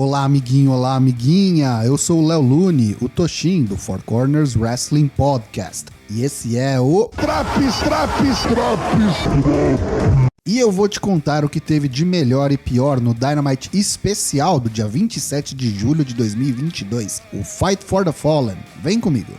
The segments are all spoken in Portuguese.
Olá, amiguinho, olá, amiguinha. Eu sou o Léo Lune, o Toshin, do Four Corners Wrestling Podcast. E esse é o... Traps! E eu vou te contar o que teve de melhor e pior no Dynamite especial do dia 27 de julho de 2022, o Fight for the Fallen. Vem comigo.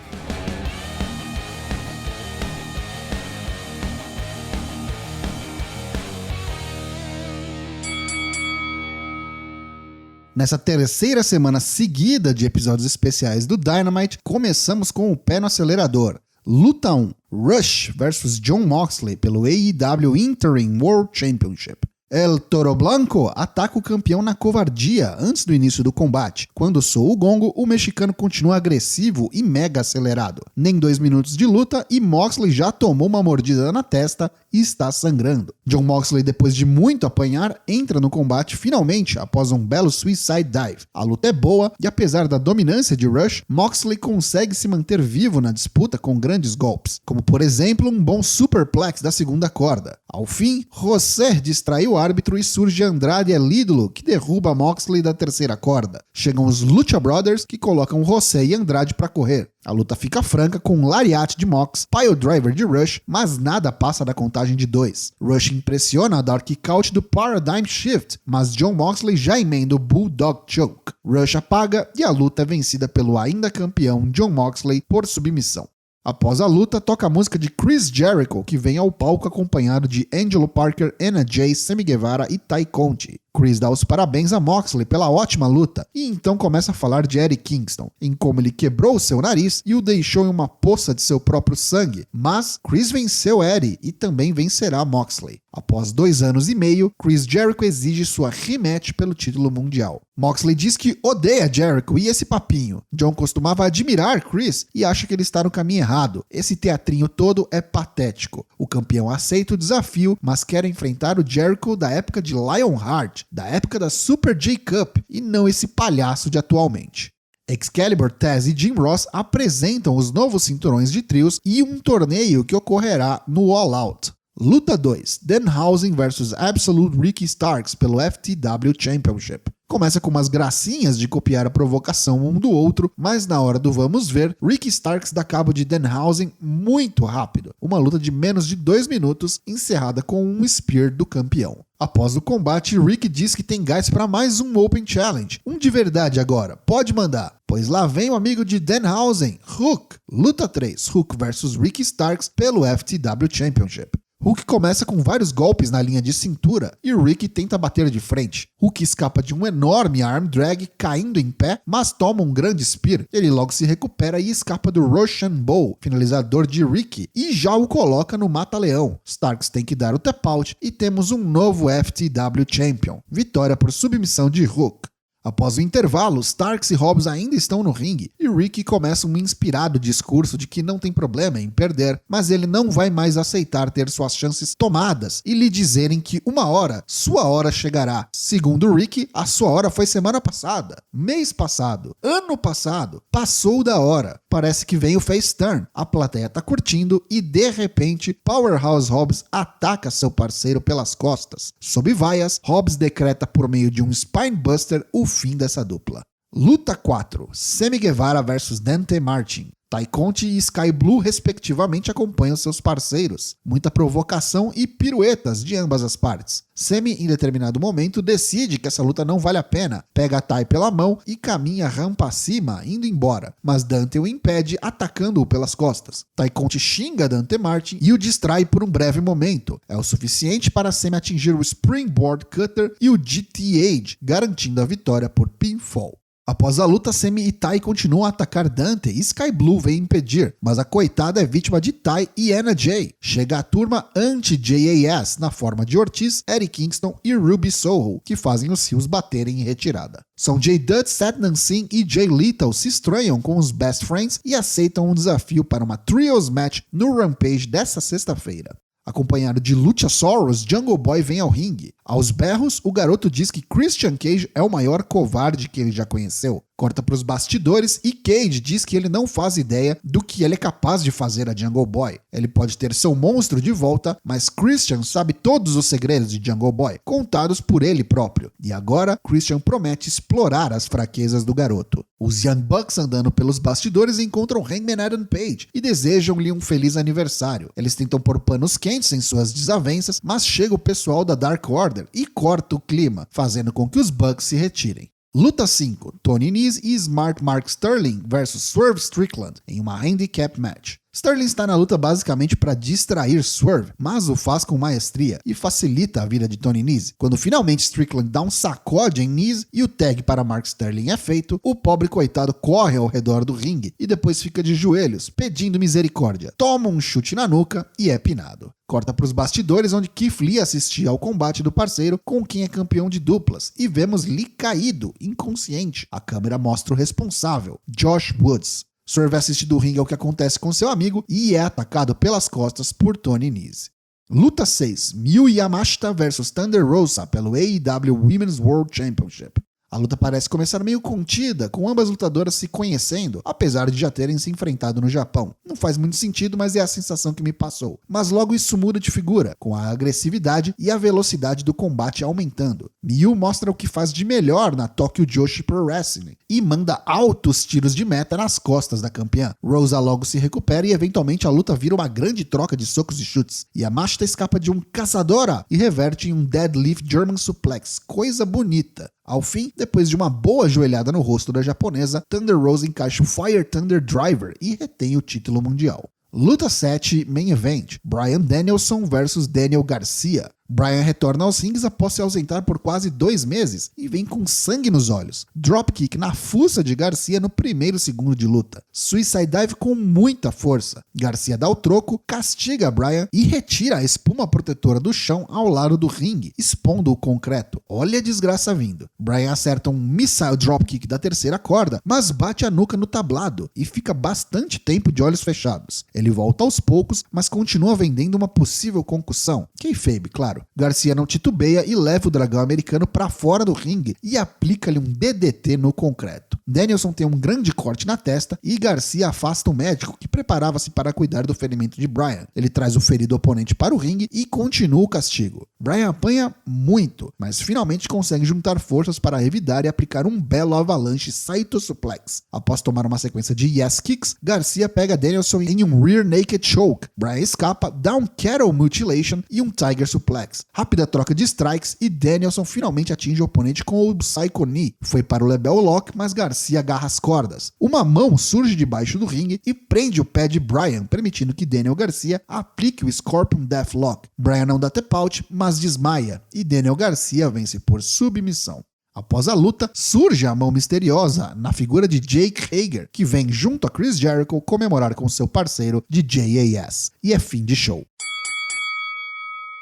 Nessa terceira semana seguida de episódios especiais do Dynamite, começamos com o pé no acelerador. Luta 1, Rush vs Jon Moxley pelo AEW Interim World Championship. El Toro Blanco ataca o campeão na covardia antes do início do combate. Quando soa o gongo, o mexicano continua agressivo e mega acelerado. Nem 2 minutos de luta e Moxley já tomou uma mordida na testa e está sangrando. Jon Moxley, depois de muito apanhar, entra no combate finalmente após um belo Suicide Dive. A luta é boa e apesar da dominância de Rush, Moxley consegue se manter vivo na disputa com grandes golpes, como por exemplo um bom Superplex da segunda corda. Ao fim, José distrai o árbitro e surge Andrade El Ídolo, que derruba Moxley da terceira corda. Chegam os Lucha Brothers, que colocam José e Andrade para correr. A luta fica franca com um lariat de Mox, pile driver de Rush, mas nada passa da contagem de 2. Rush impressiona a dar kick out do Paradigm Shift, mas Jon Moxley já emenda o Bulldog Choke. Rush apaga e a luta é vencida pelo ainda campeão Jon Moxley por submissão. Após a luta, toca a música de Chris Jericho, que vem ao palco acompanhado de Angelo Parker, Anna Jay, Sammy Guevara e Tay Conti. Chris dá os parabéns a Moxley pela ótima luta e então começa a falar de Eddie Kingston, em como ele quebrou seu nariz e o deixou em uma poça de seu próprio sangue. Mas Chris venceu Eddie e também vencerá Moxley. Após 2 anos e meio, Chris Jericho exige sua rematch pelo título mundial. Moxley diz que odeia Jericho e esse papinho. Jon costumava admirar Chris e acha que ele está no caminho errado. Esse teatrinho todo é patético. O campeão aceita o desafio, mas quer enfrentar o Jericho da época de Lionheart, da época da Super J Cup, e não esse palhaço de atualmente. Excalibur, Taz e Jim Ross apresentam os novos cinturões de trios e um torneio que ocorrerá no All Out. Luta 2, Danhausen vs Absolute Ricky Starks pelo FTW Championship. Começa com umas gracinhas de copiar a provocação um do outro, mas na hora do vamos ver, Ricky Starks dá cabo de Danhausen muito rápido. Uma luta de menos de 2 minutos, encerrada com um spear do campeão. Após o combate, Ricky diz que tem gás para mais um Open Challenge. Um de verdade agora, pode mandar. Pois lá vem o amigo de Danhausen, Hook. Luta 3, Hook vs Ricky Starks pelo FTW Championship. Hook começa com vários golpes na linha de cintura e Ricky tenta bater de frente. Hook escapa de um enorme arm drag caindo em pé, mas toma um grande spear. Ele logo se recupera e escapa do Russian Bow, finalizador de Ricky, e já o coloca no mata-leão. Starks tem que dar o tap out e temos um novo FTW Champion. Vitória por submissão de Hook. Após o intervalo, Starks e Hobbs ainda estão no ringue e Ricky começa um inspirado discurso de que não tem problema em perder, mas ele não vai mais aceitar ter suas chances tomadas e lhe dizerem que uma hora, sua hora chegará. Segundo Ricky, a sua hora foi semana passada, mês passado, ano passado, passou da hora. Parece que vem o face turn, a plateia tá curtindo e de repente Powerhouse Hobbs ataca seu parceiro pelas costas. Sob vaias, Hobbs decreta por meio de um Spinebuster o fim dessa dupla. Luta 4, Sammy Guevara vs Dante Martin. Tay Conti e Sky Blue respectivamente acompanham seus parceiros. Muita provocação e piruetas de ambas as partes. Sammy, em determinado momento, decide que essa luta não vale a pena, pega Tay pela mão e caminha rampa acima, indo embora, mas Dante o impede, atacando-o pelas costas. Tay Conti xinga Dante Martin e o distrai por um breve momento. É o suficiente para Sammy atingir o Springboard Cutter e o GTH, garantindo a vitória por pinfall. Após a luta, Sammy e Tay continuam a atacar Dante e Sky Blue vem impedir, mas a coitada é vítima de Tay e Anna Jay. Chega a turma anti-JAS na forma de Ortiz, Eddie Kingston e Ruby Soho, que fazem os rios baterem em retirada. São Jay Dutt, Satnam Singh e Jay Lethal se estranham com os Best Friends e aceitam um desafio para uma Trios Match no Rampage desta sexta-feira. Acompanhado de Luchasaurus, Jungle Boy vem ao ringue. Aos berros, o garoto diz que Christian Cage é o maior covarde que ele já conheceu. Corta para os bastidores e Cage diz que ele não faz ideia do que ele é capaz de fazer a Jungle Boy. Ele pode ter seu monstro de volta, mas Christian sabe todos os segredos de Jungle Boy, contados por ele próprio. E agora, Christian promete explorar as fraquezas do garoto. Os Young Bucks andando pelos bastidores encontram Hangman Adam Page e desejam-lhe um feliz aniversário. Eles tentam pôr panos quentes em suas desavenças, mas chega o pessoal da Dark Order e corta o clima, fazendo com que os Bucks se retirem. Luta 5, Tony Nese e Smart Mark Sterling vs Swerve Strickland em uma handicap match. Sterling está na luta basicamente para distrair Swerve, mas o faz com maestria e facilita a vida de Tony Nese. Quando finalmente Strickland dá um sacode em Nese e o tag para Mark Sterling é feito, o pobre coitado corre ao redor do ringue e depois fica de joelhos, pedindo misericórdia. Toma um chute na nuca e é pinado. Corta para os bastidores onde Keith Lee assistia ao combate do parceiro com quem é campeão de duplas e vemos Lee caído, inconsciente. A câmera mostra o responsável, Josh Woods. Swerve assiste do ringue ao que acontece com seu amigo e é atacado pelas costas por Tony Nese. Luta 6, Miyu Yamashita vs Thunder Rosa pelo AEW Women's World Championship. A luta parece começar meio contida, com ambas lutadoras se conhecendo, apesar de já terem se enfrentado no Japão. Não faz muito sentido, mas é a sensação que me passou. Mas logo isso muda de figura, com a agressividade e a velocidade do combate aumentando. Miyu mostra o que faz de melhor na Tokyo Joshi Pro Wrestling e manda altos tiros de meta nas costas da campeã. Rosa logo se recupera e eventualmente a luta vira uma grande troca de socos e chutes. Yamashita escapa de um caçadora e reverte em um deadlift German suplex, coisa bonita. Ao fim, depois de uma boa joelhada no rosto da japonesa, Thunder Rosa encaixa o Fire Thunder Driver e retém o título mundial. Luta 7, Main Event, Bryan Danielson vs Daniel Garcia. Bryan retorna aos rings após se ausentar por quase 2 meses e vem com sangue nos olhos. Dropkick na fuça de Garcia no primeiro segundo de luta. Suicide Dive com muita força. Garcia dá o troco, castiga Bryan e retira a espuma protetora do chão ao lado do ringue, expondo o concreto. Olha a desgraça vindo. Bryan acerta um missile dropkick da terceira corda, mas bate a nuca no tablado e fica bastante tempo de olhos fechados. Ele volta aos poucos, mas continua vendendo uma possível concussão. Kayfabe, claro. Garcia não titubeia e leva o dragão americano para fora do ringue e aplica-lhe um DDT no concreto. Danielson tem um grande corte na testa e Garcia afasta o médico que preparava-se para cuidar do ferimento de Bryan. Ele traz o ferido oponente para o ringue e continua o castigo. Bryan apanha muito, mas finalmente consegue juntar forças para revidar e aplicar um belo avalanche Saito Suplex. Após tomar uma sequência de Yes Kicks, Garcia pega Danielson em um Rear Naked Choke. Bryan escapa, dá um Cattle Mutilation e um Tiger Suplex. Rápida troca de strikes e Danielson finalmente atinge o oponente com o Psycho Knee. Foi para o Lebel Lock, mas Garcia agarra as cordas. Uma mão surge debaixo do ringue e prende o pé de Bryan, permitindo que Daniel Garcia aplique o Scorpion Deathlock. Bryan não dá tap out, mas desmaia, e Daniel Garcia vence por submissão. Após a luta, surge a mão misteriosa na figura de Jake Hager, que vem junto a Chris Jericho comemorar com seu parceiro de JAS. E é fim de show.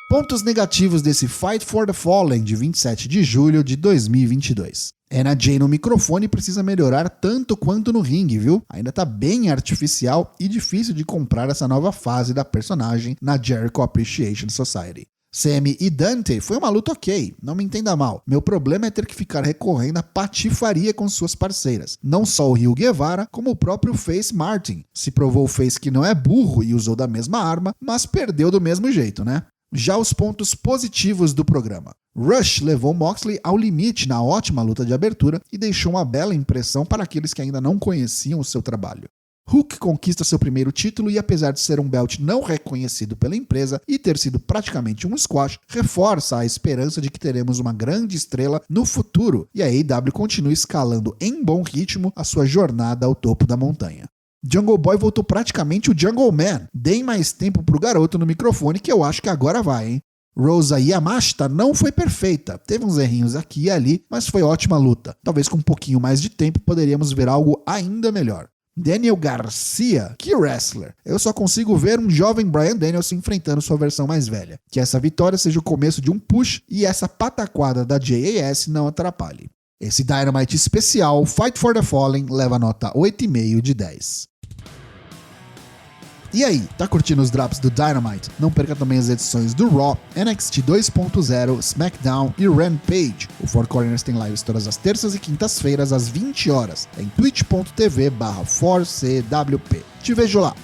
Pontos negativos desse Fight for the Fallen de 27 de julho de 2022. Anna Jay no microfone precisa melhorar tanto quanto no ringue, viu? Ainda tá bem artificial e difícil de comprar essa nova fase da personagem na Jericho Appreciation Society. Sammy e Dante foi uma luta ok, não me entenda mal. Meu problema é ter que ficar recorrendo à patifaria com suas parceiras. Não só o Ryu Guevara, como o próprio Face Martin. Se provou o Face que não é burro e usou da mesma arma, mas perdeu do mesmo jeito, né? Já os pontos positivos do programa. Rush levou Moxley ao limite na ótima luta de abertura e deixou uma bela impressão para aqueles que ainda não conheciam o seu trabalho. Hook conquista seu primeiro título e, apesar de ser um belt não reconhecido pela empresa e ter sido praticamente um squash, reforça a esperança de que teremos uma grande estrela no futuro e a AEW continua escalando em bom ritmo a sua jornada ao topo da montanha. Jungle Boy voltou praticamente o Jungle Man. Deem mais tempo pro garoto no microfone que eu acho que agora vai, hein? Rosa Yamashita não foi perfeita, teve uns errinhos aqui e ali, mas foi ótima luta. Talvez com um pouquinho mais de tempo poderíamos ver algo ainda melhor. Daniel Garcia, que wrestler! Eu só consigo ver um jovem Bryan Danielson enfrentando sua versão mais velha. Que essa vitória seja o começo de um push e essa pataquada da JAS não atrapalhe. Esse Dynamite especial, Fight for the Fallen, leva nota 8,5 de 10. E aí, tá curtindo os drops do Dynamite? Não perca também as edições do Raw, NXT 2.0, SmackDown e Rampage. O Four Corners tem lives todas as terças e quintas-feiras às 20 horas, em twitch.tv/4CWP. Te vejo lá!